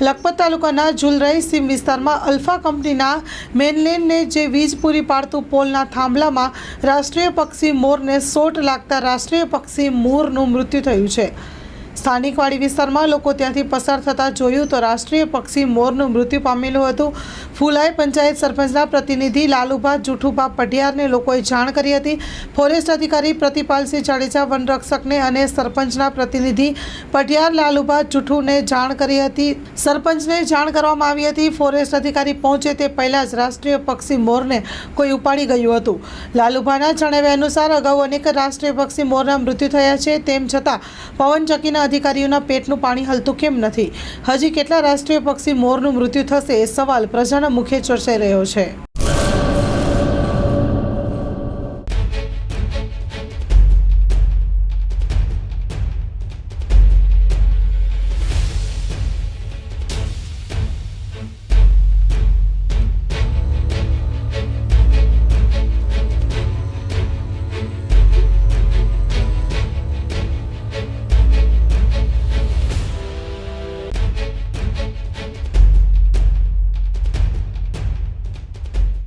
લખપત તાલુકાના ઝુલરાઈ સીમ વિસ્તારમાં અલ્ફા કંપનીના મેનલેન્ડને જે વીજ પૂરી પાડતું પોલના થાંભલામાં રાષ્ટ્રીય પક્ષી મોરને સોટ લાગતા રાષ્ટ્રીય પક્ષી મોરનું મૃત્યુ થયું છે। સ્થાનિક વાડી વિસ્તારમાં લોકો ત્યાંથી પસાર થતા જોયું તો રાષ્ટ્રીય પક્ષી મોરનું મૃત્યુ પામેલું હતું। ફુલાઈ પંચાયત સરપંચના પ્રતિનિધિ લાલુભા જુઠુભા પઢિયારને લોકોએ જાણ કરી હતી। ફોરેસ્ટ અધિકારી પ્રતિપાલસિંહ જાડેજા વનરક્ષકને અને સરપંચના પ્રતિનિધિ પઢિયાર લાલુભા જુઠુને જાણ કરી હતી। સરપંચને જાણ કરવામાં આવી હતી। ફોરેસ્ટ અધિકારી પહોંચે તે પહેલાં જ રાષ્ટ્રીય પક્ષી મોરને કોઈ ઉપાડી ગયું હતું। લાલુભાના જણાવ્યા અનુસાર અગાઉ અનેક રાષ્ટ્રીય પક્ષી મોરના મૃત્યુ થયા છે, તેમ છતાં પવનચક્કીના અધિકારીઓના પેટનું પાણી હલતું કેમ નથી? હજી કેટલા રાષ્ટ્રીય પક્ષી મોરનું મૃત્યુ થશે એ સવાલ પ્રજાના મુખે ચર્ચાઈ રહ્યો છે।